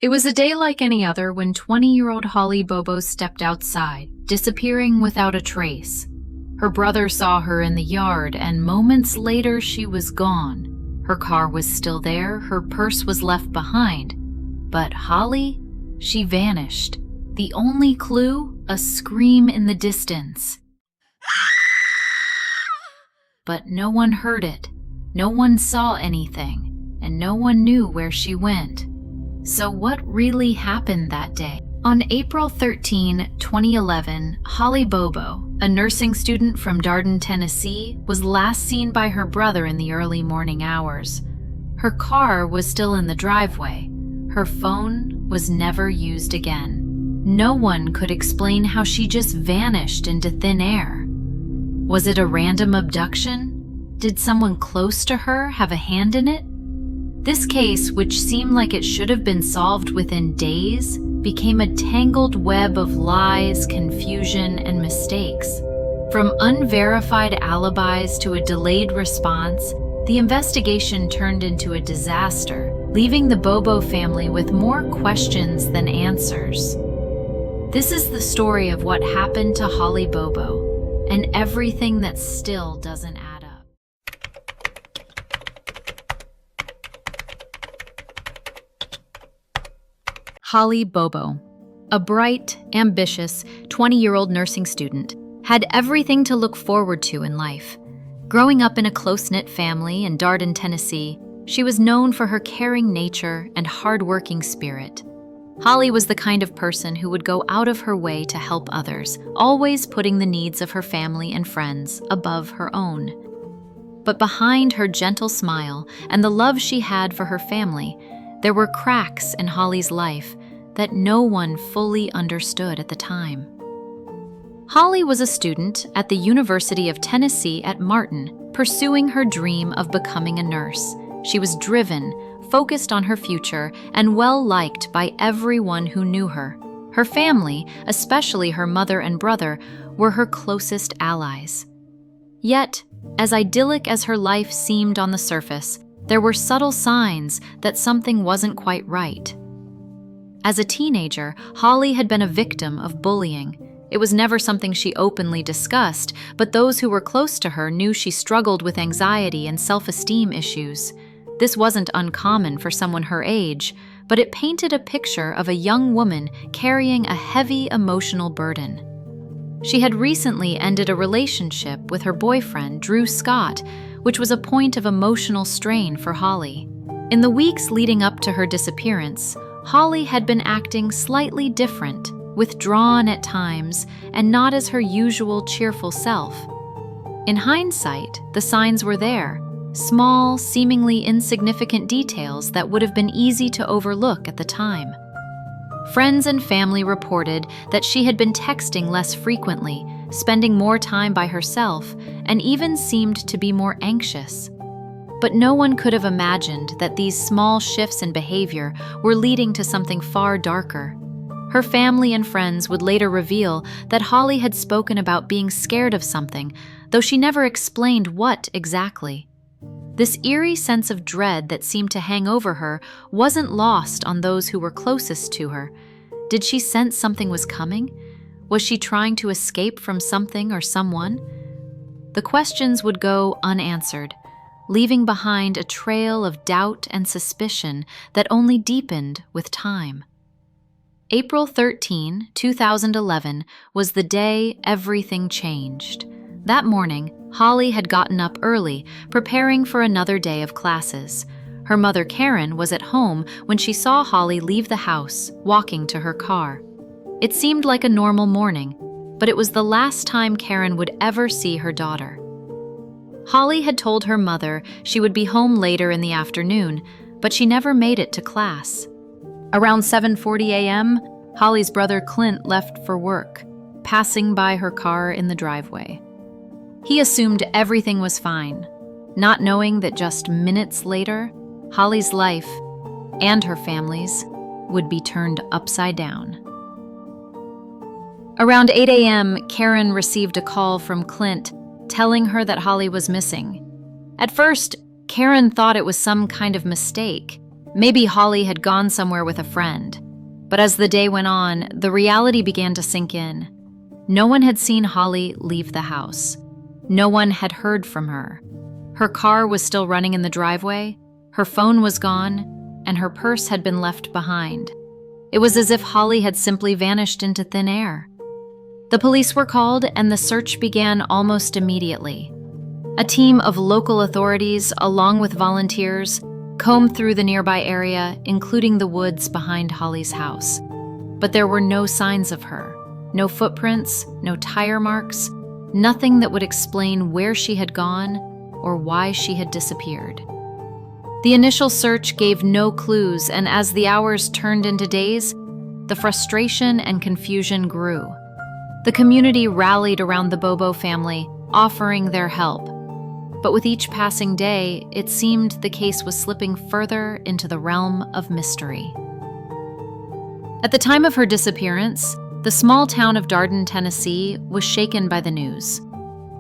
It was a day like any other when 20-year-old Holly Bobo stepped outside, disappearing without a trace. Her brother saw her in the yard, and moments later she was gone. Her car was still there, her purse was left behind. But Holly, she vanished. The only clue, a scream in the distance. But no one heard it, no one saw anything, and no one knew where she went. So what really happened that day? On April 13, 2011, Holly Bobo, a nursing student from Darden, Tennessee, was last seen by her brother in the early morning hours. Her car was still in the driveway. Her phone was never used again. No one could explain how she just vanished into thin air. Was it a random abduction? Did someone close to her have a hand in it? This case, which seemed like it should have been solved within days, became a tangled web of lies, confusion, and mistakes. From unverified alibis to a delayed response, the investigation turned into a disaster, leaving the Bobo family with more questions than answers. This is the story of what happened to Holly Bobo, and everything that still doesn't add up. Holly Bobo, a bright, ambitious, 20-year-old nursing student, had everything to look forward to in life. Growing up in a close-knit family in Darden, Tennessee, she was known for her caring nature and hard-working spirit. Holly was the kind of person who would go out of her way to help others, always putting the needs of her family and friends above her own. But behind her gentle smile and the love she had for her family, there were cracks in Holly's life that no one fully understood at the time. Holly was a student at the University of Tennessee at Martin, pursuing her dream of becoming a nurse. She was driven, focused on her future, and well-liked by everyone who knew her. Her family, especially her mother and brother, were her closest allies. Yet, as idyllic as her life seemed on the surface, there were subtle signs that something wasn't quite right. As a teenager, Holly had been a victim of bullying. It was never something she openly discussed, but those who were close to her knew she struggled with anxiety and self-esteem issues. This wasn't uncommon for someone her age, but it painted a picture of a young woman carrying a heavy emotional burden. She had recently ended a relationship with her boyfriend, Drew Scott, which was a point of emotional strain for Holly. In the weeks leading up to her disappearance, Holly had been acting slightly different, withdrawn at times, and not as her usual cheerful self. In hindsight, the signs were there, small, seemingly insignificant details that would have been easy to overlook at the time. Friends and family reported that she had been texting less frequently, spending more time by herself, and even seemed to be more anxious. But no one could have imagined that these small shifts in behavior were leading to something far darker. Her family and friends would later reveal that Holly had spoken about being scared of something, though she never explained what exactly. This eerie sense of dread that seemed to hang over her wasn't lost on those who were closest to her. Did she sense something was coming? Was she trying to escape from something or someone? The questions would go unanswered, leaving behind a trail of doubt and suspicion that only deepened with time. April 13, 2011 was the day everything changed. That morning, Holly had gotten up early, preparing for another day of classes. Her mother, Karen, was at home when she saw Holly leave the house, walking to her car. It seemed like a normal morning, but it was the last time Karen would ever see her daughter. Holly had told her mother she would be home later in the afternoon, but she never made it to class. Around 7:40 a.m., Holly's brother Clint left for work, passing by her car in the driveway. He assumed everything was fine, not knowing that just minutes later, Holly's life, and her family's, would be turned upside down. Around 8 a.m., Karen received a call from Clint telling her that Holly was missing. At first, Karen thought it was some kind of mistake. Maybe Holly had gone somewhere with a friend. But as the day went on, the reality began to sink in. No one had seen Holly leave the house. No one had heard from her. Her car was still running in the driveway, her phone was gone, and her purse had been left behind. It was as if Holly had simply vanished into thin air. The police were called, and the search began almost immediately. A team of local authorities, along with volunteers, combed through the nearby area, including the woods behind Holly's house. But there were no signs of her. No footprints, no tire marks, nothing that would explain where she had gone or why she had disappeared. The initial search gave no clues, and as the hours turned into days, the frustration and confusion grew. The community rallied around the Bobo family, offering their help. But with each passing day, it seemed the case was slipping further into the realm of mystery. At the time of her disappearance, the small town of Darden, Tennessee, was shaken by the news.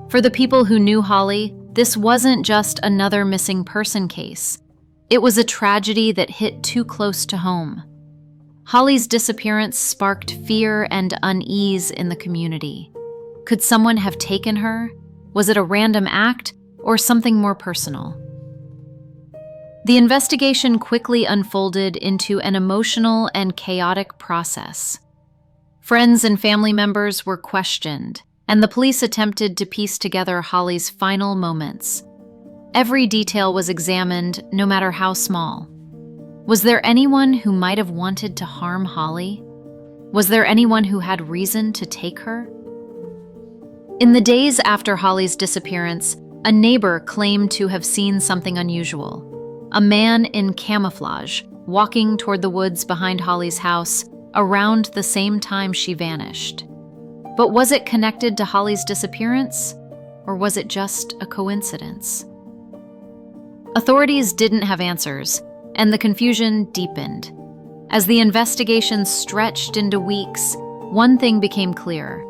For the people who knew Holly, this wasn't just another missing person case. It was a tragedy that hit too close to home. Holly's disappearance sparked fear and unease in the community. Could someone have taken her? Was it a random act or something more personal? The investigation quickly unfolded into an emotional and chaotic process. Friends and family members were questioned, and the police attempted to piece together Holly's final moments. Every detail was examined, no matter how small. Was there anyone who might have wanted to harm Holly? Was there anyone who had reason to take her? In the days after Holly's disappearance, a neighbor claimed to have seen something unusual. A man in camouflage, walking toward the woods behind Holly's house around the same time she vanished. But was it connected to Holly's disappearance, or was it just a coincidence? Authorities didn't have answers, and the confusion deepened. As the investigation stretched into weeks, one thing became clear.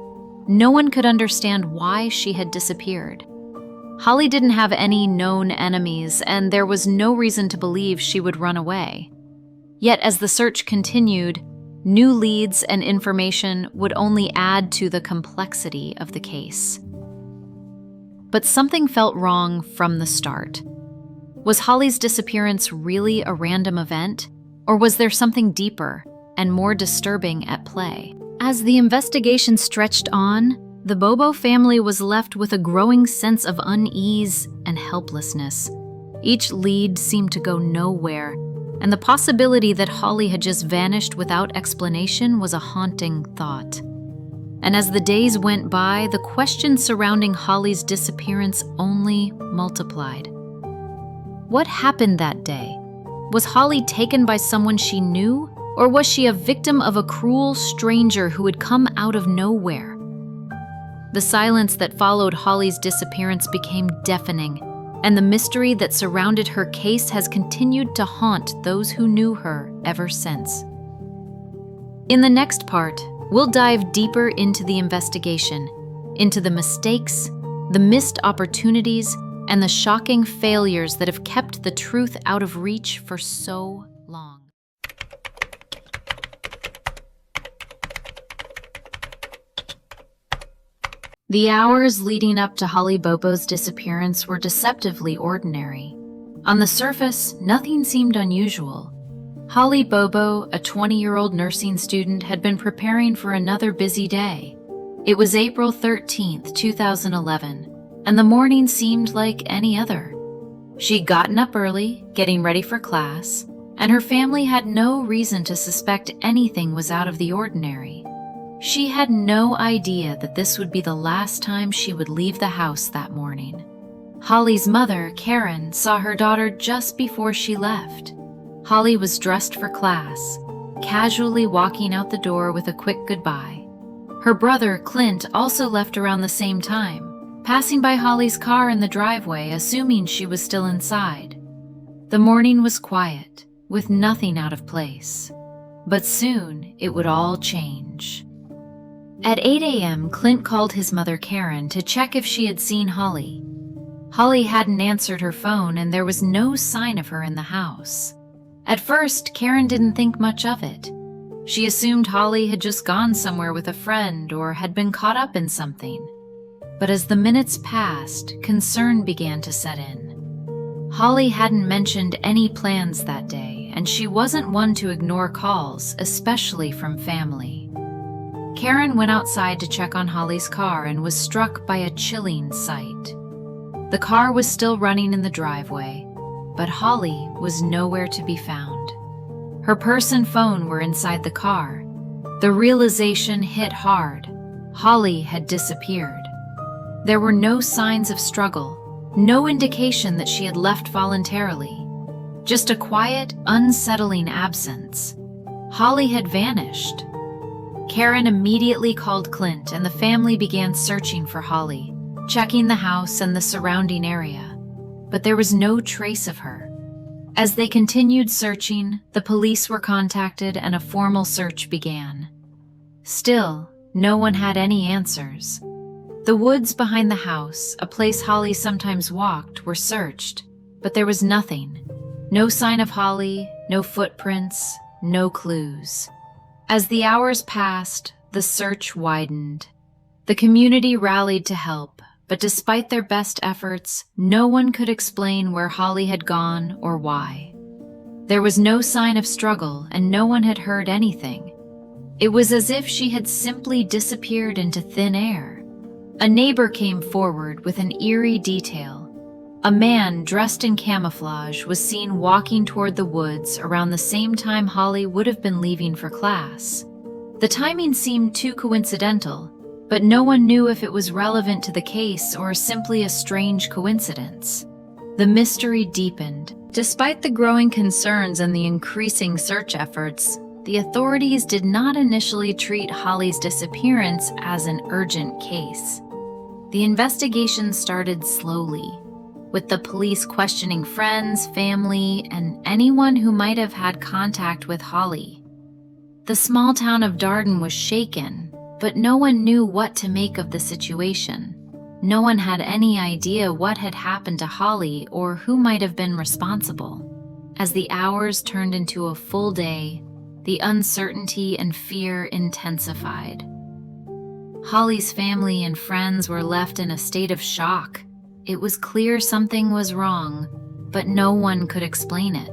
No one could understand why she had disappeared. Holly didn't have any known enemies, and there was no reason to believe she would run away. Yet as the search continued, new leads and information would only add to the complexity of the case. But something felt wrong from the start. Was Holly's disappearance really a random event, or was there something deeper and more disturbing at play? As the investigation stretched on, the Bobo family was left with a growing sense of unease and helplessness. Each lead seemed to go nowhere, and the possibility that Holly had just vanished without explanation was a haunting thought. And as the days went by, the questions surrounding Holly's disappearance only multiplied. What happened that day? Was Holly taken by someone she knew, or was she a victim of a cruel stranger who had come out of nowhere? The silence that followed Holly's disappearance became deafening, and the mystery that surrounded her case has continued to haunt those who knew her ever since. In the next part, we'll dive deeper into the investigation, into the mistakes, the missed opportunities, and the shocking failures that have kept the truth out of reach for so long. The hours leading up to Holly Bobo's disappearance were deceptively ordinary. On the surface, nothing seemed unusual. Holly Bobo, a 20-year-old nursing student, had been preparing for another busy day. It was April 13th, 2011, and the morning seemed like any other. She'd gotten up early, getting ready for class, and her family had no reason to suspect anything was out of the ordinary. She had no idea that this would be the last time she would leave the house that morning. Holly's mother, Karen, saw her daughter just before she left. Holly was dressed for class, casually walking out the door with a quick goodbye. Her brother, Clint, also left around the same time, passing by Holly's car in the driveway, assuming she was still inside. The morning was quiet, with nothing out of place. But soon, it would all change. At 8 a.m., Clint called his mother, Karen, to check if she had seen Holly. Holly hadn't answered her phone, and there was no sign of her in the house. At first, Karen didn't think much of it. She assumed Holly had just gone somewhere with a friend or had been caught up in something. But as the minutes passed, concern began to set in. Holly hadn't mentioned any plans that day, and she wasn't one to ignore calls, especially from family. Karen went outside to check on Holly's car and was struck by a chilling sight. The car was still running in the driveway, but Holly was nowhere to be found. Her purse and phone were inside the car. The realization hit hard. Holly had disappeared. There were no signs of struggle, no indication that she had left voluntarily. Just a quiet, unsettling absence. Holly had vanished. Karen immediately called Clint, and the family began searching for Holly, checking the house and the surrounding area. But there was no trace of her. As they continued searching, the police were contacted and a formal search began. Still, no one had any answers. The woods behind the house, a place Holly sometimes walked, were searched, but there was nothing. No sign of Holly, no footprints, no clues. As the hours passed, the search widened. The community rallied to help, but despite their best efforts, no one could explain where Holly had gone or why. There was no sign of struggle, and no one had heard anything. It was as if she had simply disappeared into thin air. A neighbor came forward with an eerie detail. A man dressed in camouflage was seen walking toward the woods around the same time Holly would have been leaving for class. The timing seemed too coincidental, but no one knew if it was relevant to the case or simply a strange coincidence. The mystery deepened. Despite the growing concerns and the increasing search efforts, the authorities did not initially treat Holly's disappearance as an urgent case. The investigation started slowly, with the police questioning friends, family, and anyone who might have had contact with Holly. The small town of Darden was shaken, but no one knew what to make of the situation. No one had any idea what had happened to Holly or who might have been responsible. As the hours turned into a full day, the uncertainty and fear intensified. Holly's family and friends were left in a state of shock. It was clear something was wrong, but no one could explain it.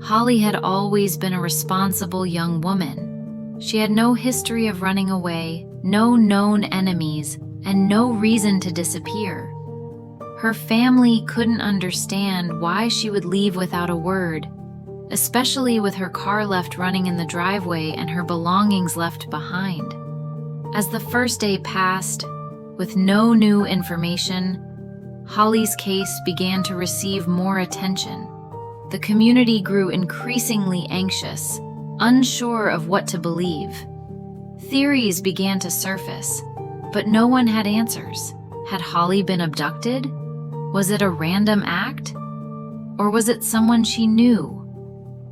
Holly had always been a responsible young woman. She had no history of running away, no known enemies, and no reason to disappear. Her family couldn't understand why she would leave without a word, especially with her car left running in the driveway and her belongings left behind. As the first day passed, with no new information, Holly's case began to receive more attention. The community grew increasingly anxious, unsure of what to believe. Theories began to surface, but no one had answers. Had Holly been abducted? Was it a random act? Or was it someone she knew?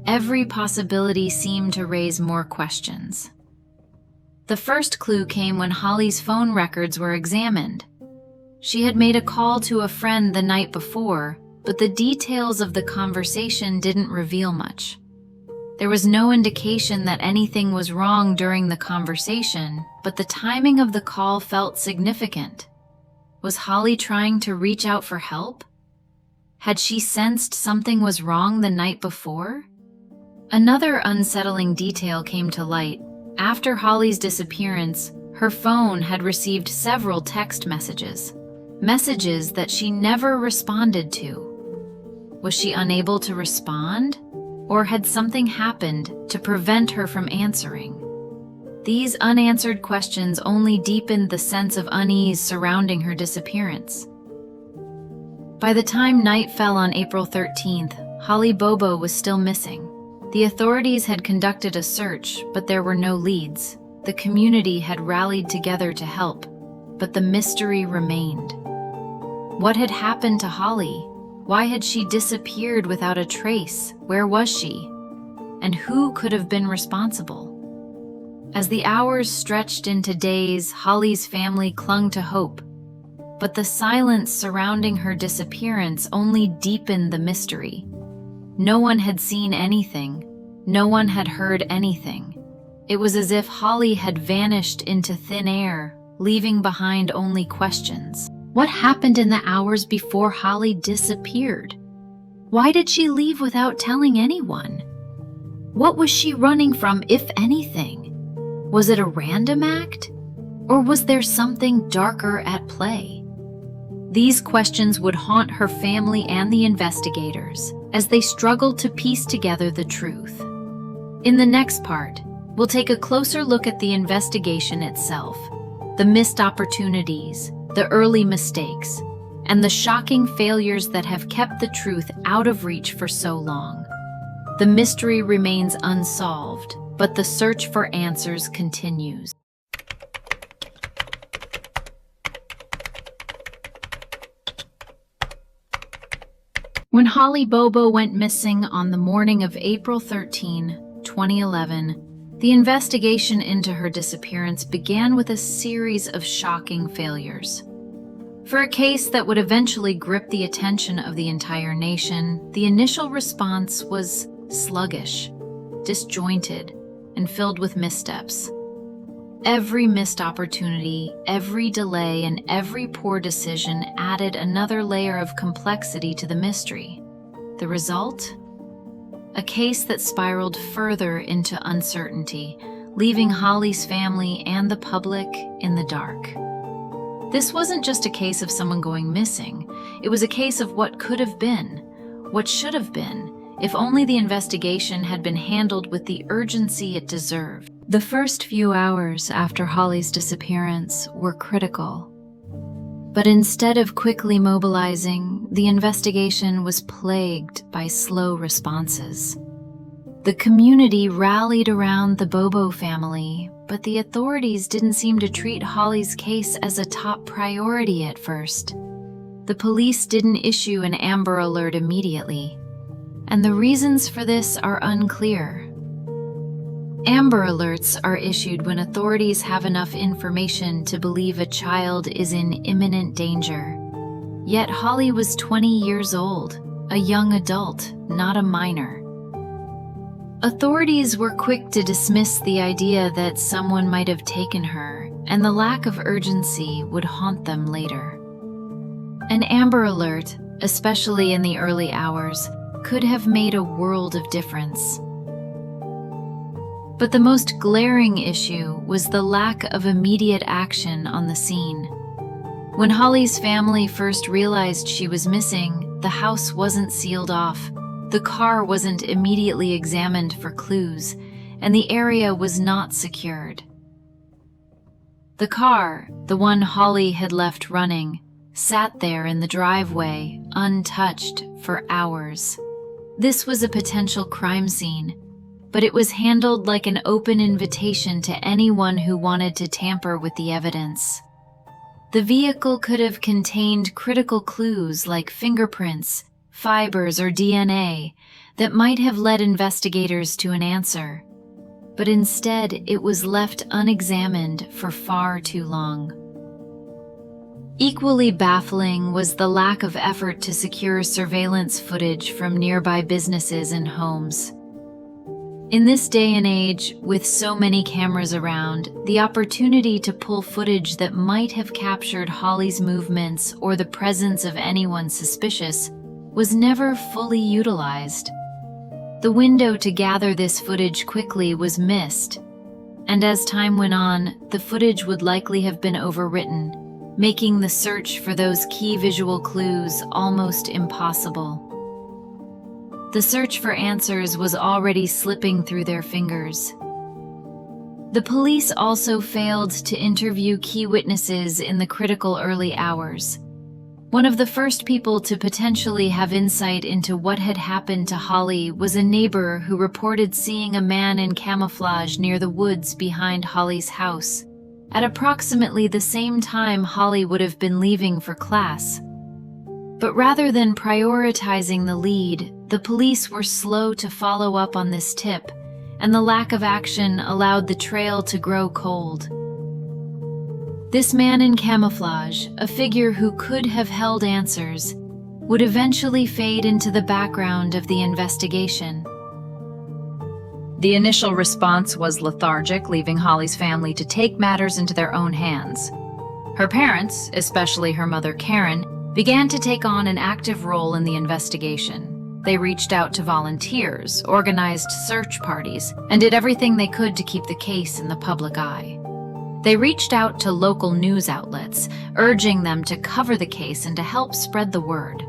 Every possibility seemed to raise more questions. The first clue came when Holly's phone records were examined. She had made a call to a friend the night before, but the details of the conversation didn't reveal much. There was no indication that anything was wrong during the conversation, but the timing of the call felt significant. Was Holly trying to reach out for help? Had she sensed something was wrong the night before? Another unsettling detail came to light. After Holly's disappearance, her phone had received several text messages that she never responded to. Was she unable to respond? Or had something happened to prevent her from answering? These unanswered questions only deepened the sense of unease surrounding her disappearance. By the time night fell on April 13th, Holly Bobo was still missing. The authorities had conducted a search, but there were no leads. The community had rallied together to help, but the mystery remained. What had happened to Holly? Why had she disappeared without a trace? Where was she? And who could have been responsible? As the hours stretched into days, Holly's family clung to hope. But the silence surrounding her disappearance only deepened the mystery. No one had seen anything. No one had heard anything. It was as if Holly had vanished into thin air, leaving behind only questions. What happened in the hours before Holly disappeared? Why did she leave without telling anyone? What was she running from, if anything? Was it a random act? Or was there something darker at play? These questions would haunt her family and the investigators as they struggled to piece together the truth. In the next part, we'll take a closer look at the investigation itself, the missed opportunities, the early mistakes, and the shocking failures that have kept the truth out of reach for so long. The mystery remains unsolved, but the search for answers continues. When Holly Bobo went missing on the morning of April 13, 2011, the investigation into her disappearance began with a series of shocking failures. For a case that would eventually grip the attention of the entire nation, the initial response was sluggish, disjointed, and filled with missteps. Every missed opportunity, every delay, and every poor decision added another layer of complexity to the mystery. The result? A case that spiraled further into uncertainty, leaving Holly's family and the public in the dark. This wasn't just a case of someone going missing. It was a case of what could have been, what should have been, if only the investigation had been handled with the urgency it deserved. The first few hours after Holly's disappearance were critical. But instead of quickly mobilizing, the investigation was plagued by slow responses. The community rallied around the Bobo family, but the authorities didn't seem to treat Holly's case as a top priority at first. The police didn't issue an Amber Alert immediately, and the reasons for this are unclear. Amber Alerts are issued when authorities have enough information to believe a child is in imminent danger. Yet Holly was 20 years old, a young adult, not a minor. Authorities were quick to dismiss the idea that someone might have taken her, and the lack of urgency would haunt them later. An Amber Alert, especially in the early hours, could have made a world of difference. But the most glaring issue was the lack of immediate action on the scene. When Holly's family first realized she was missing, the house wasn't sealed off, the car wasn't immediately examined for clues, and the area was not secured. The car, the one Holly had left running, sat there in the driveway, untouched, for hours. This was a potential crime scene, but it was handled like an open invitation to anyone who wanted to tamper with the evidence. The vehicle could have contained critical clues like fingerprints, fibers, or DNA that might have led investigators to an answer, but instead it was left unexamined for far too long. Equally baffling was the lack of effort to secure surveillance footage from nearby businesses and homes. In this day and age, with so many cameras around, the opportunity to pull footage that might have captured Holly's movements or the presence of anyone suspicious was never fully utilized. The window to gather this footage quickly was missed, and as time went on, the footage would likely have been overwritten, making the search for those key visual clues almost impossible. The search for answers was already slipping through their fingers. The police also failed to interview key witnesses in the critical early hours. One of the first people to potentially have insight into what had happened to Holly was a neighbor who reported seeing a man in camouflage near the woods behind Holly's house, at approximately the same time Holly would have been leaving for class. But rather than prioritizing the lead, the police were slow to follow up on this tip, and the lack of action allowed the trail to grow cold. This man in camouflage, a figure who could have held answers, would eventually fade into the background of the investigation. The initial response was lethargic, leaving Holly's family to take matters into their own hands. Her parents, especially her mother Karen, began to take on an active role in the investigation. They reached out to volunteers, organized search parties, and did everything they could to keep the case in the public eye. They reached out to local news outlets, urging them to cover the case and to help spread the word.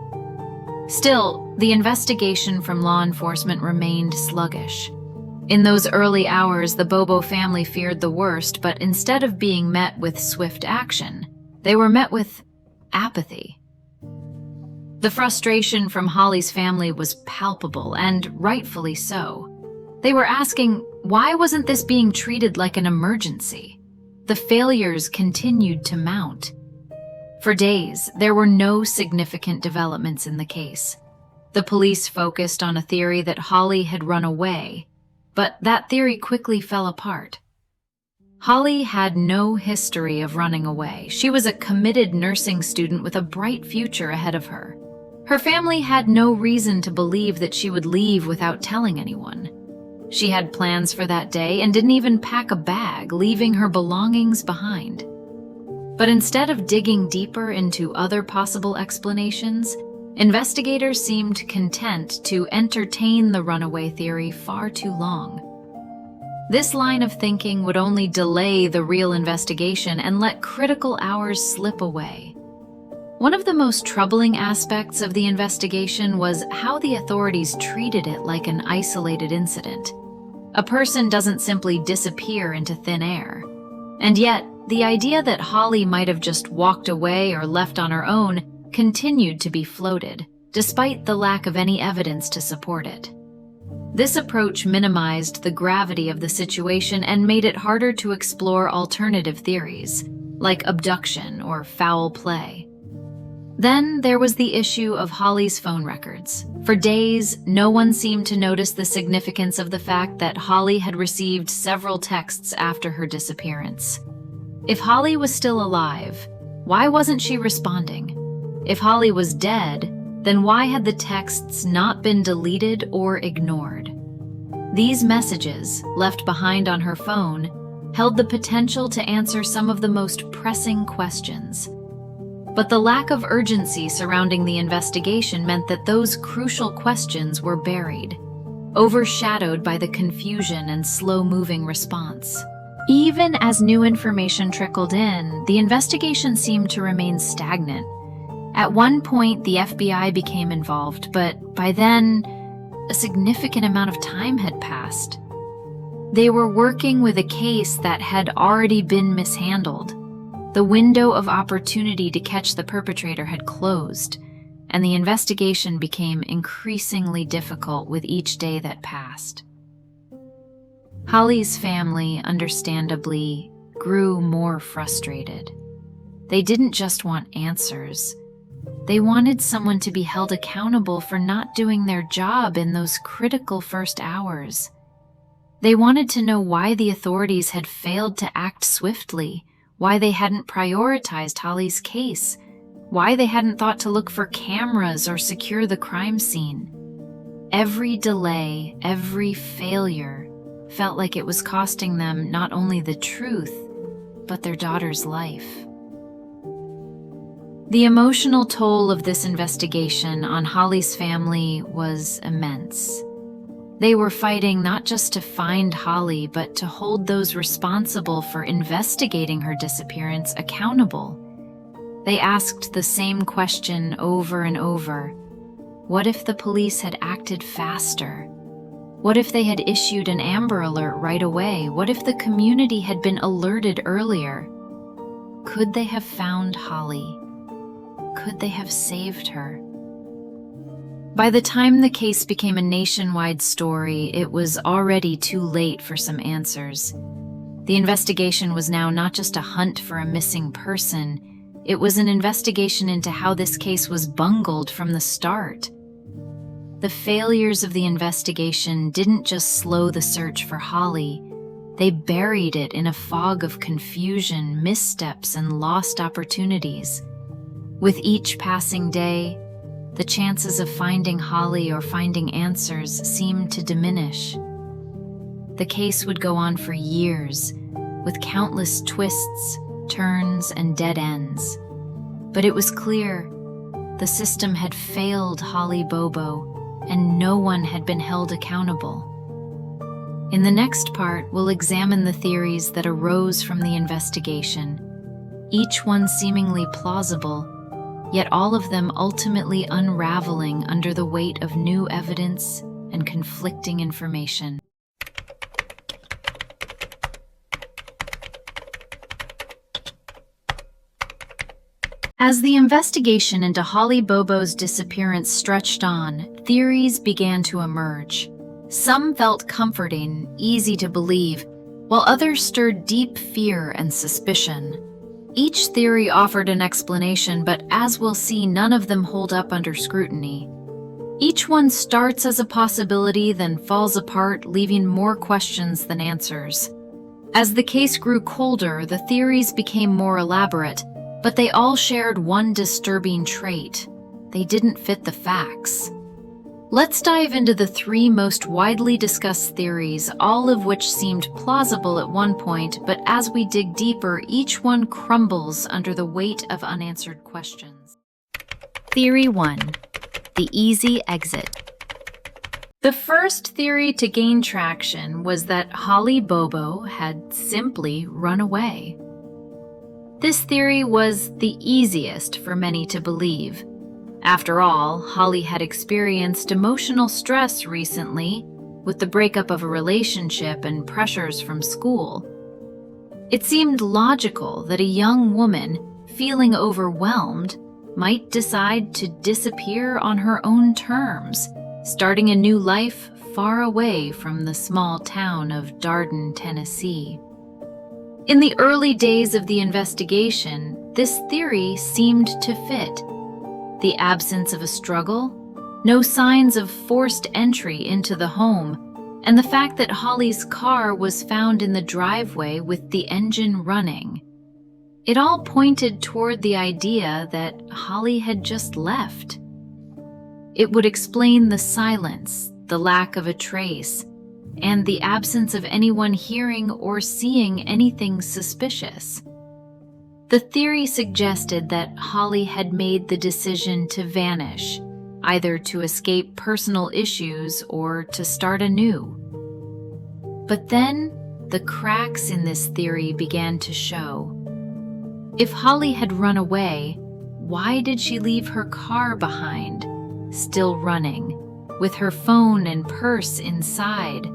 Still, the investigation from law enforcement remained sluggish. In those early hours, the Bobo family feared the worst, but instead of being met with swift action, they were met with apathy. The frustration from Holly's family was palpable, and rightfully so. They were asking, why wasn't this being treated like an emergency? The failures continued to mount. For days, there were no significant developments in the case. The police focused on a theory that Holly had run away, but that theory quickly fell apart. Holly had no history of running away. She was a committed nursing student with a bright future ahead of her. Her family had no reason to believe that she would leave without telling anyone. She had plans for that day and didn't even pack a bag, leaving her belongings behind. But instead of digging deeper into other possible explanations, investigators seemed content to entertain the runaway theory far too long. This line of thinking would only delay the real investigation and let critical hours slip away. One of the most troubling aspects of the investigation was how the authorities treated it like an isolated incident. A person doesn't simply disappear into thin air. And yet, the idea that Holly might have just walked away or left on her own continued to be floated, despite the lack of any evidence to support it. This approach minimized the gravity of the situation and made it harder to explore alternative theories, like abduction or foul play. Then there was the issue of Holly's phone records. For days, no one seemed to notice the significance of the fact that Holly had received several texts after her disappearance. If Holly was still alive, why wasn't she responding? If Holly was dead, then why had the texts not been deleted or ignored? These messages, left behind on her phone, held the potential to answer some of the most pressing questions. But the lack of urgency surrounding the investigation meant that those crucial questions were buried, overshadowed by the confusion and slow-moving response. Even as new information trickled in, the investigation seemed to remain stagnant. At one point, the FBI became involved, but by then, a significant amount of time had passed. They were working with a case that had already been mishandled. The window of opportunity to catch the perpetrator had closed, and the investigation became increasingly difficult with each day that passed. Holly's family, understandably, grew more frustrated. They didn't just want answers. They wanted someone to be held accountable for not doing their job in those critical first hours. They wanted to know why the authorities had failed to act swiftly, why they hadn't prioritized Holly's case, why they hadn't thought to look for cameras or secure the crime scene. Every delay, every failure, felt like it was costing them not only the truth, but their daughter's life. The emotional toll of this investigation on Holly's family was immense. They were fighting not just to find Holly, but to hold those responsible for investigating her disappearance accountable. They asked the same question over and over. What if the police had acted faster? What if they had issued an Amber Alert right away? What if the community had been alerted earlier? Could they have found Holly? Could they have saved her? By the time the case became a nationwide story, it was already too late for some answers. The investigation was now not just a hunt for a missing person, it was an investigation into how this case was bungled from the start. The failures of the investigation didn't just slow the search for Holly, they buried it in a fog of confusion, missteps, and lost opportunities. With each passing day, the chances of finding Holly or finding answers seemed to diminish. The case would go on for years, with countless twists, turns, and dead ends. But it was clear the system had failed Holly Bobo, and no one had been held accountable. In the next part, we'll examine the theories that arose from the investigation, each one seemingly plausible, yet all of them ultimately unraveling under the weight of new evidence and conflicting information. As the investigation into Holly Bobo's disappearance stretched on, theories began to emerge. Some felt comforting, easy to believe, while others stirred deep fear and suspicion. Each theory offered an explanation, but as we'll see, none of them hold up under scrutiny. Each one starts as a possibility, then falls apart, leaving more questions than answers. As the case grew colder, the theories became more elaborate, but they all shared one disturbing trait: they didn't fit the facts. Let's dive into the three most widely discussed theories, all of which seemed plausible at one point, but as we dig deeper, each one crumbles under the weight of unanswered questions. Theory 1. The easy exit. The first theory to gain traction was that Holly Bobo had simply run away. This theory was the easiest for many to believe. After all, Holly had experienced emotional stress recently with the breakup of a relationship and pressures from school. It seemed logical that a young woman, feeling overwhelmed, might decide to disappear on her own terms, starting a new life far away from the small town of Darden, Tennessee. In the early days of the investigation, this theory seemed to fit. The absence of a struggle, no signs of forced entry into the home, and the fact that Holly's car was found in the driveway with the engine running. It all pointed toward the idea that Holly had just left. It would explain the silence, the lack of a trace, and the absence of anyone hearing or seeing anything suspicious. The theory suggested that Holly had made the decision to vanish, either to escape personal issues or to start anew. But then, the cracks in this theory began to show. If Holly had run away, why did she leave her car behind, still running, with her phone and purse inside?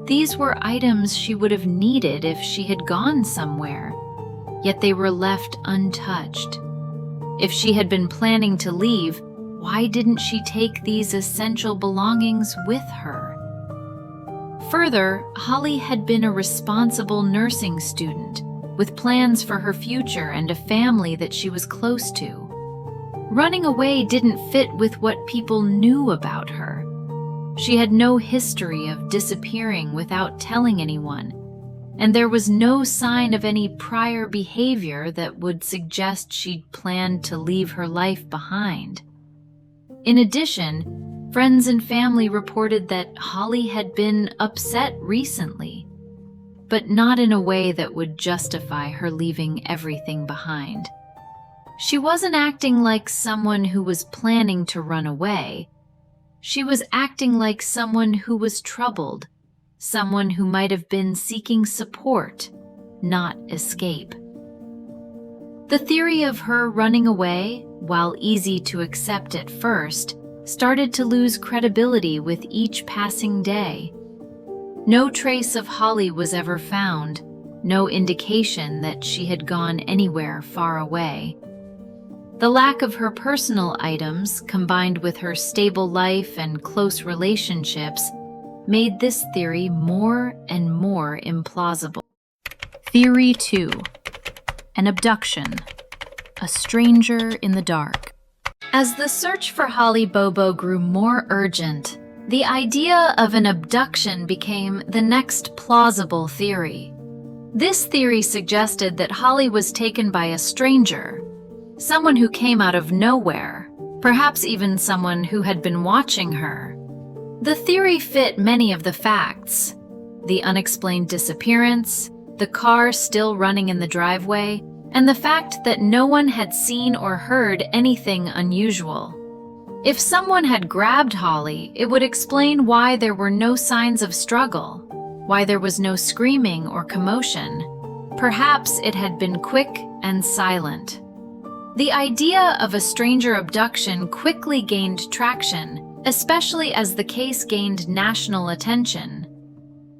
These were items she would have needed if she had gone somewhere, yet they were left untouched. If she had been planning to leave, why didn't she take these essential belongings with her? Further, Holly had been a responsible nursing student, with plans for her future and a family that she was close to. Running away didn't fit with what people knew about her. She had no history of disappearing without telling anyone, and there was no sign of any prior behavior that would suggest she'd planned to leave her life behind. In addition, friends and family reported that Holly had been upset recently, but not in a way that would justify her leaving everything behind. She wasn't acting like someone who was planning to run away. She was acting like someone who was troubled, someone who might have been seeking support, not escape. The theory of her running away, while easy to accept at first, started to lose credibility with each passing day. No trace of Holly was ever found, no indication that she had gone anywhere far away. The lack of her personal items, combined with her stable life and close relationships, made this theory more and more implausible. Theory 2. An abduction. A stranger in the dark. As the search for Holly Bobo grew more urgent, the idea of an abduction became the next plausible theory. This theory suggested that Holly was taken by a stranger, someone who came out of nowhere, perhaps even someone who had been watching her. The theory fit many of the facts: the unexplained disappearance, the car still running in the driveway, and the fact that no one had seen or heard anything unusual. If someone had grabbed Holly, it would explain why there were no signs of struggle, why there was no screaming or commotion. Perhaps it had been quick and silent. The idea of a stranger abduction quickly gained traction, especially as the case gained national attention.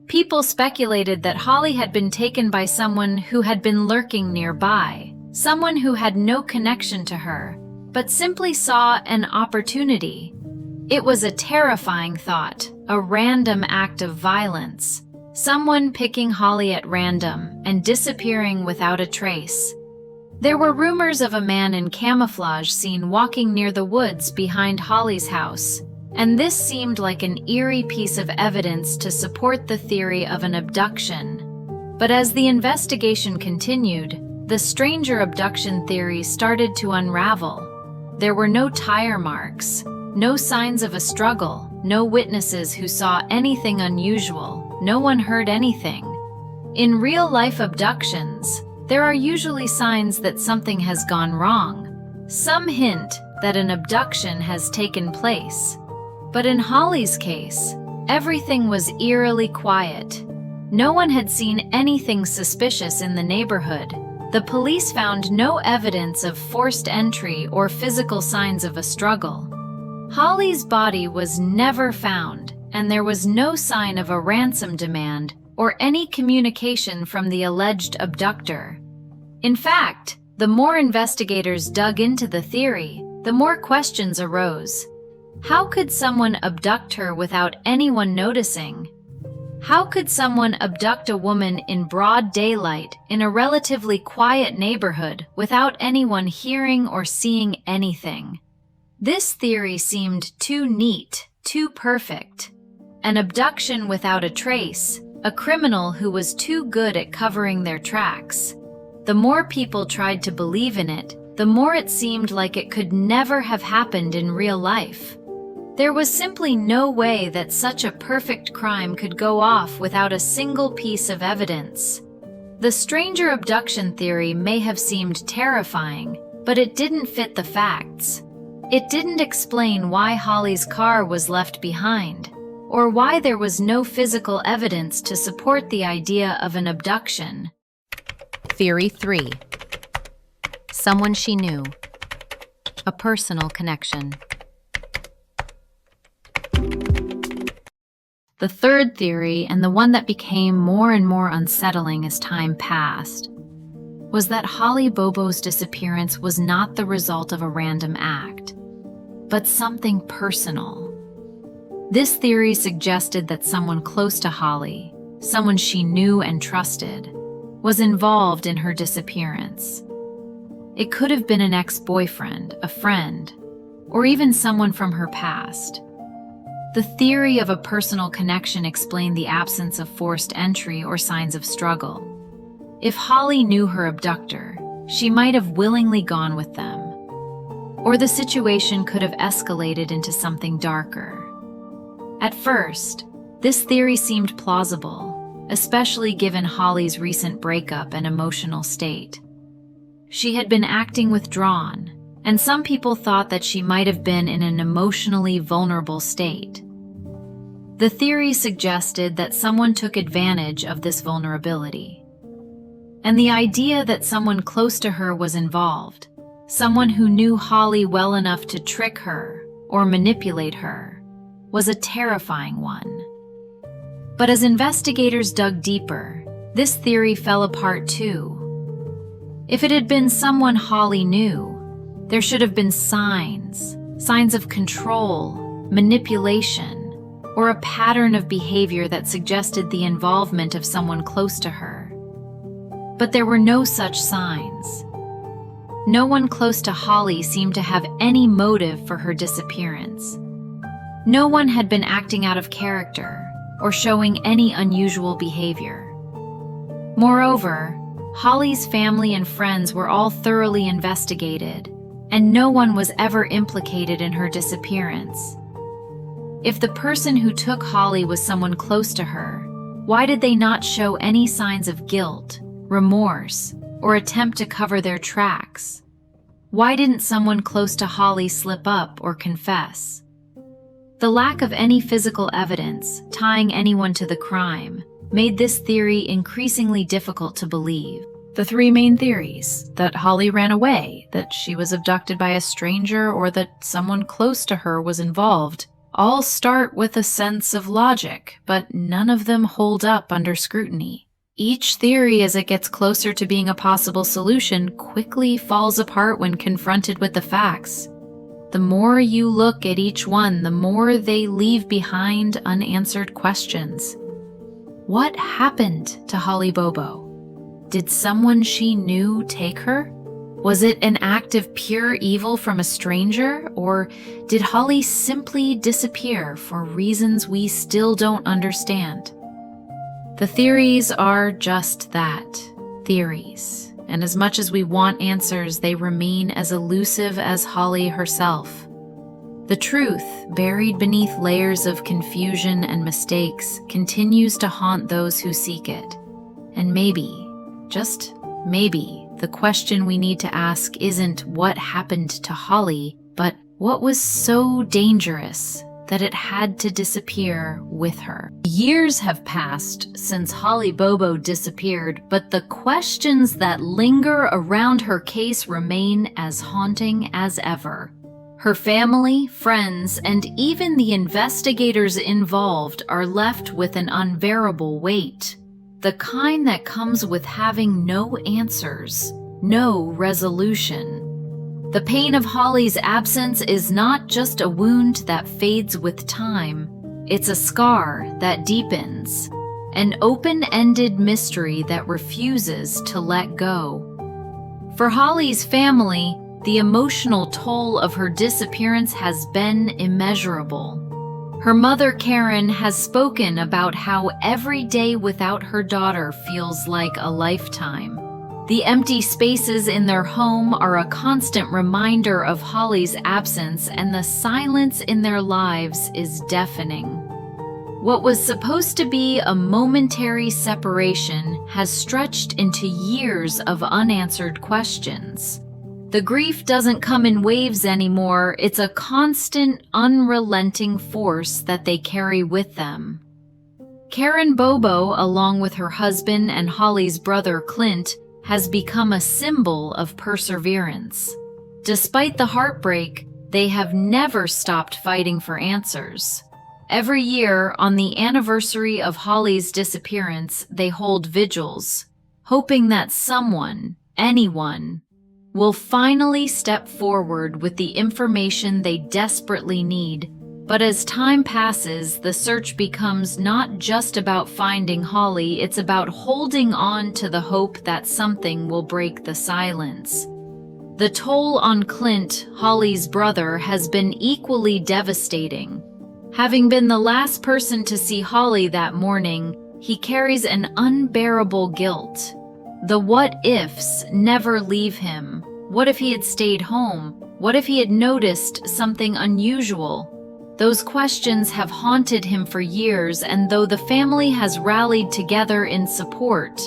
People speculated that Holly had been taken by someone who had been lurking nearby, someone who had no connection to her, but simply saw an opportunity. It was a terrifying thought, a random act of violence, someone picking Holly at random and disappearing without a trace. There were rumors of a man in camouflage seen walking near the woods behind Holly's house, and this seemed like an eerie piece of evidence to support the theory of an abduction. But as the investigation continued, the stranger abduction theory started to unravel. There were no tire marks, no signs of a struggle, no witnesses who saw anything unusual, no one heard anything. In real-life abductions, there are usually signs that something has gone wrong, some hint that an abduction has taken place. But in Holly's case, everything was eerily quiet. No one had seen anything suspicious in the neighborhood. The police found no evidence of forced entry or physical signs of a struggle. Holly's body was never found, and there was no sign of a ransom demand or any communication from the alleged abductor. In fact, the more investigators dug into the theory, the more questions arose. How could someone abduct her without anyone noticing? How could someone abduct a woman in broad daylight in a relatively quiet neighborhood without anyone hearing or seeing anything? This theory seemed too neat, too perfect. An abduction without a trace, a criminal who was too good at covering their tracks. The more people tried to believe in it, the more it seemed like it could never have happened in real life. There was simply no way that such a perfect crime could go off without a single piece of evidence. The stranger abduction theory may have seemed terrifying, but it didn't fit the facts. It didn't explain why Holly's car was left behind, or why there was no physical evidence to support the idea of an abduction. Theory 3. Someone she knew. A personal connection. The third theory, and the one that became more and more unsettling as time passed, was that Holly Bobo's disappearance was not the result of a random act, but something personal. This theory suggested that someone close to Holly, someone she knew and trusted, was involved in her disappearance. It could have been an ex-boyfriend, a friend, or even someone from her past. The theory of a personal connection explained the absence of forced entry or signs of struggle. If Holly knew her abductor, she might have willingly gone with them. Or the situation could have escalated into something darker. At first, this theory seemed plausible, especially given Holly's recent breakup and emotional state. She had been acting withdrawn, and some people thought that she might have been in an emotionally vulnerable state. The theory suggested that someone took advantage of this vulnerability. And the idea that someone close to her was involved, someone who knew Holly well enough to trick her or manipulate her, was a terrifying one. But as investigators dug deeper, this theory fell apart too. If it had been someone Holly knew, there should have been signs of control, manipulation, or a pattern of behavior that suggested the involvement of someone close to her. But there were no such signs. No one close to Holly seemed to have any motive for her disappearance. No one had been acting out of character or showing any unusual behavior. Moreover, Holly's family and friends were all thoroughly investigated, and no one was ever implicated in her disappearance. If the person who took Holly was someone close to her, why did they not show any signs of guilt, remorse, or attempt to cover their tracks? Why didn't someone close to Holly slip up or confess? The lack of any physical evidence tying anyone to the crime made this theory increasingly difficult to believe. The three main theories: that Holly ran away, that she was abducted by a stranger, or that someone close to her was involved, all start with a sense of logic, but none of them hold up under scrutiny. Each theory, as it gets closer to being a possible solution, quickly falls apart when confronted with the facts. The more you look at each one, the more they leave behind unanswered questions. What happened to Holly Bobo? Did someone she knew take her? Was it an act of pure evil from a stranger, or did Holly simply disappear for reasons we still don't understand? The theories are just that, theories, and as much as we want answers, they remain as elusive as Holly herself. The truth, buried beneath layers of confusion and mistakes, continues to haunt those who seek it. And maybe, just maybe, the question we need to ask isn't what happened to Holly, but what was so dangerous that it had to disappear with her. Years have passed since Holly Bobo disappeared, but the questions that linger around her case remain as haunting as ever. Her family, friends, and even the investigators involved are left with an unbearable weight. The kind that comes with having no answers, no resolution. The pain of Holly's absence is not just a wound that fades with time, it's a scar that deepens, an open-ended mystery that refuses to let go. For Holly's family, the emotional toll of her disappearance has been immeasurable. Her mother, Karen, has spoken about how every day without her daughter feels like a lifetime. The empty spaces in their home are a constant reminder of Holly's absence, and the silence in their lives is deafening. What was supposed to be a momentary separation has stretched into years of unanswered questions. The grief doesn't come in waves anymore, it's a constant, unrelenting force that they carry with them. Karen Bobo, along with her husband and Holly's brother Clint, has become a symbol of perseverance. Despite the heartbreak, they have never stopped fighting for answers. Every year, on the anniversary of Holly's disappearance, they hold vigils, hoping that someone, anyone, will finally step forward with the information they desperately need. But as time passes, the search becomes not just about finding Holly, it's about holding on to the hope that something will break the silence. The toll on Clint, Holly's brother, has been equally devastating. Having been the last person to see Holly that morning, he carries an unbearable guilt. The what-ifs never leave him. What if he had stayed home? What if he had noticed something unusual? Those questions have haunted him for years, and though the family has rallied together in support,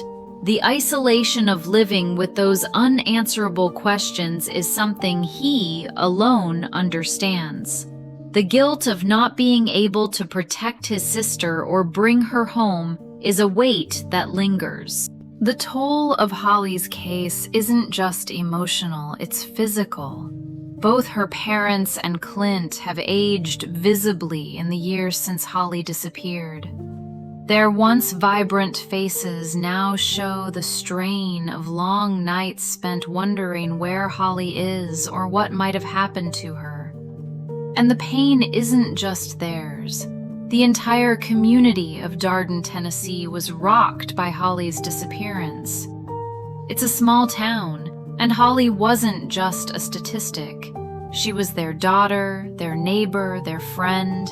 the isolation of living with those unanswerable questions is something he alone understands. The guilt of not being able to protect his sister or bring her home is a weight that lingers. The toll of Holly's case isn't just emotional, it's physical. Both her parents and Clint have aged visibly in the years since Holly disappeared. Their once vibrant faces now show the strain of long nights spent wondering where Holly is or what might have happened to her. And the pain isn't just theirs. The entire community of Darden, Tennessee was rocked by Holly's disappearance. It's a small town, and Holly wasn't just a statistic. She was their daughter, their neighbor, their friend.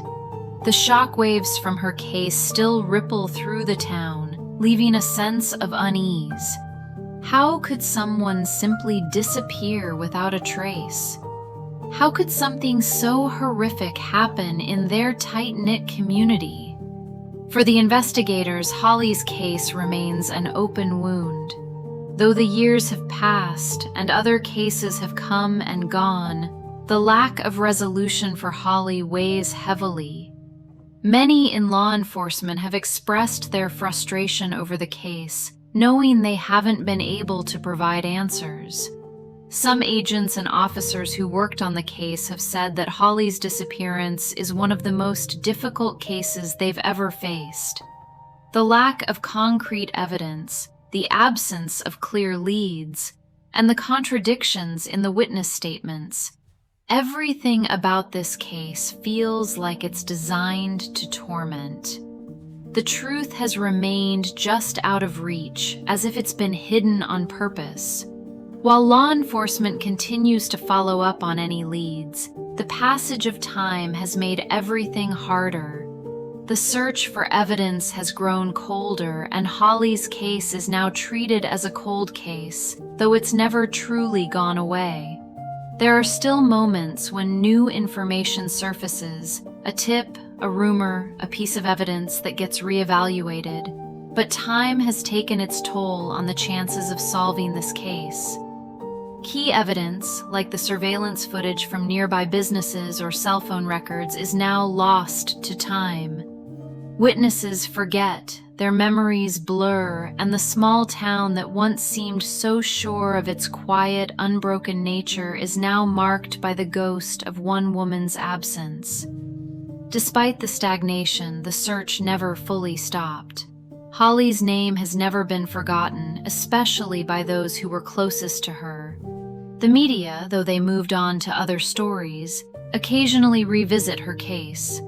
The shockwaves from her case still ripple through the town, leaving a sense of unease. How could someone simply disappear without a trace? How could something so horrific happen in their tight-knit community? For the investigators, Holly's case remains an open wound. Though the years have passed and other cases have come and gone, the lack of resolution for Holly weighs heavily. Many in law enforcement have expressed their frustration over the case, knowing they haven't been able to provide answers. Some agents and officers who worked on the case have said that Holly's disappearance is one of the most difficult cases they've ever faced. The lack of concrete evidence, the absence of clear leads, and the contradictions in the witness statements, everything about this case feels like it's designed to torment. The truth has remained just out of reach, as if it's been hidden on purpose. While law enforcement continues to follow up on any leads, the passage of time has made everything harder. The search for evidence has grown colder, and Holly's case is now treated as a cold case, though it's never truly gone away. There are still moments when new information surfaces, a tip, a rumor, a piece of evidence that gets reevaluated, but time has taken its toll on the chances of solving this case. Key evidence, like the surveillance footage from nearby businesses or cell phone records, is now lost to time. Witnesses forget, their memories blur, and the small town that once seemed so sure of its quiet, unbroken nature is now marked by the ghost of one woman's absence. Despite the stagnation, the search never fully stopped. Holly's name has never been forgotten, especially by those who were closest to her. The media, though they moved on to other stories, occasionally revisit her case.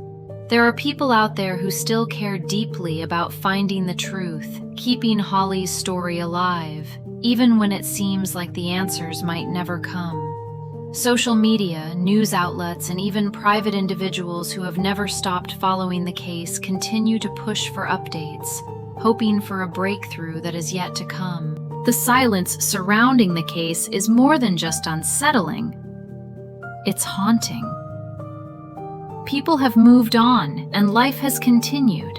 There are people out there who still care deeply about finding the truth, keeping Holly's story alive, even when it seems like the answers might never come. Social media, news outlets, and even private individuals who have never stopped following the case continue to push for updates, hoping for a breakthrough that is yet to come. The silence surrounding the case is more than just unsettling. It's haunting. People have moved on and life has continued,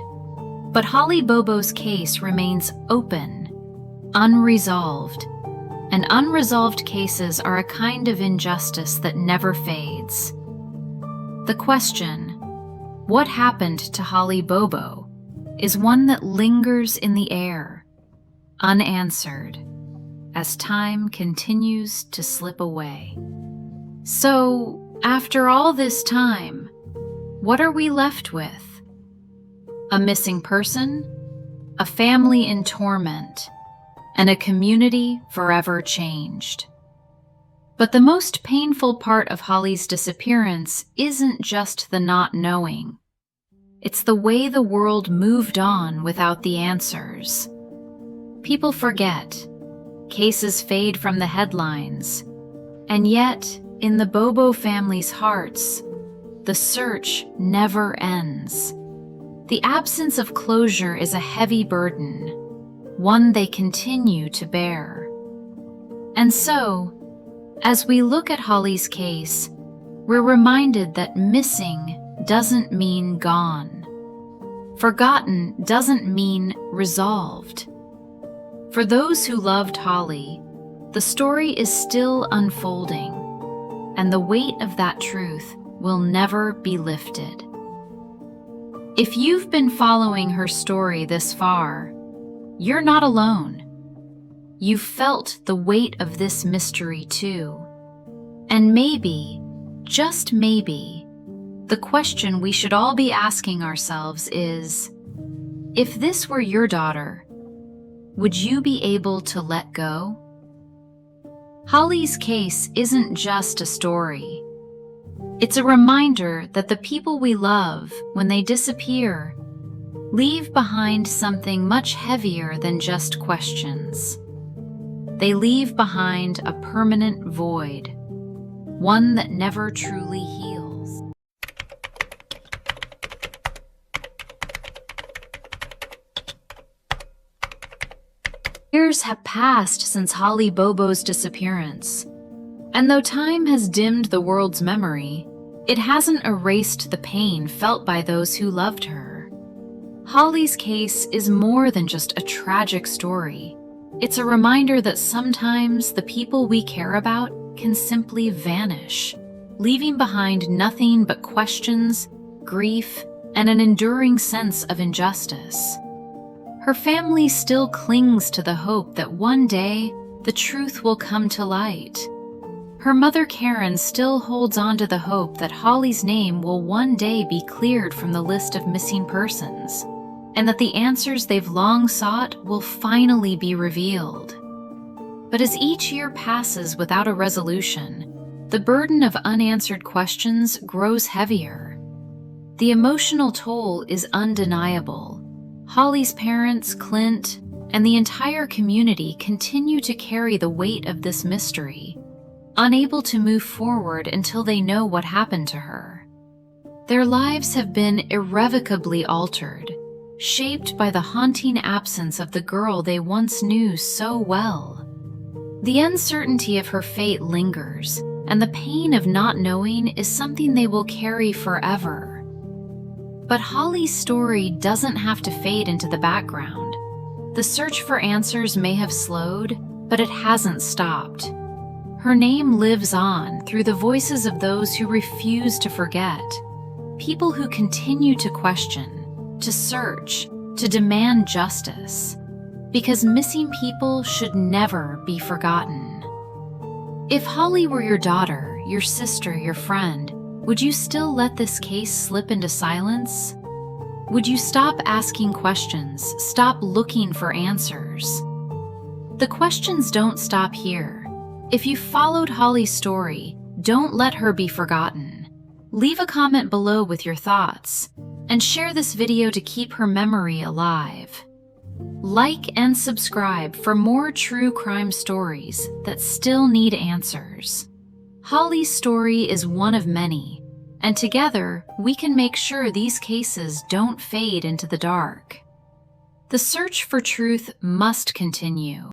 but Holly Bobo's case remains open, unresolved, and unresolved cases are a kind of injustice that never fades. The question, what happened to Holly Bobo, is one that lingers in the air, unanswered, as time continues to slip away. So, after all this time, what are we left with? A missing person, a family in torment, and a community forever changed. But the most painful part of Holly's disappearance isn't just the not knowing. It's the way the world moved on without the answers. People forget, cases fade from the headlines, and yet, in the Bobo family's hearts, the search never ends. The absence of closure is a heavy burden, one they continue to bear. And so, as we look at Holly's case, we're reminded that missing doesn't mean gone. Forgotten doesn't mean resolved. For those who loved Holly, the story is still unfolding, and the weight of that truth will never be lifted. If you've been following her story this far, you're not alone. You've felt the weight of this mystery too. And maybe, just maybe, the question we should all be asking ourselves is, if this were your daughter, would you be able to let go? Holly's case isn't just a story. It's a reminder that the people we love, when they disappear, leave behind something much heavier than just questions. They leave behind a permanent void, one that never truly heals. Here's Years have passed since Holly Bobo's disappearance, and though time has dimmed the world's memory, it hasn't erased the pain felt by those who loved her. Holly's case is more than just a tragic story. It's a reminder that sometimes the people we care about can simply vanish, leaving behind nothing but questions, grief, and an enduring sense of injustice. Her family still clings to the hope that one day the truth will come to light. Her mother Karen still holds on to the hope that Holly's name will one day be cleared from the list of missing persons, and that the answers they've long sought will finally be revealed. But as each year passes without a resolution, the burden of unanswered questions grows heavier. The emotional toll is undeniable. Holly's parents, Clint, and the entire community continue to carry the weight of this mystery, unable to move forward until they know what happened to her. Their lives have been irrevocably altered, shaped by the haunting absence of the girl they once knew so well. The uncertainty of her fate lingers, and the pain of not knowing is something they will carry forever. But Holly's story doesn't have to fade into the background. The search for answers may have slowed, but it hasn't stopped. Her name lives on through the voices of those who refuse to forget, people who continue to question, to search, to demand justice, because missing people should never be forgotten. If Holly were your daughter, your sister, your friend, would you still let this case slip into silence? Would you stop asking questions, stop looking for answers? The questions don't stop here. If you followed Holly's story, don't let her be forgotten. Leave a comment below with your thoughts, and share this video to keep her memory alive. Like and subscribe for more true crime stories that still need answers. Holly's story is one of many, and together we can make sure these cases don't fade into the dark. The search for truth must continue.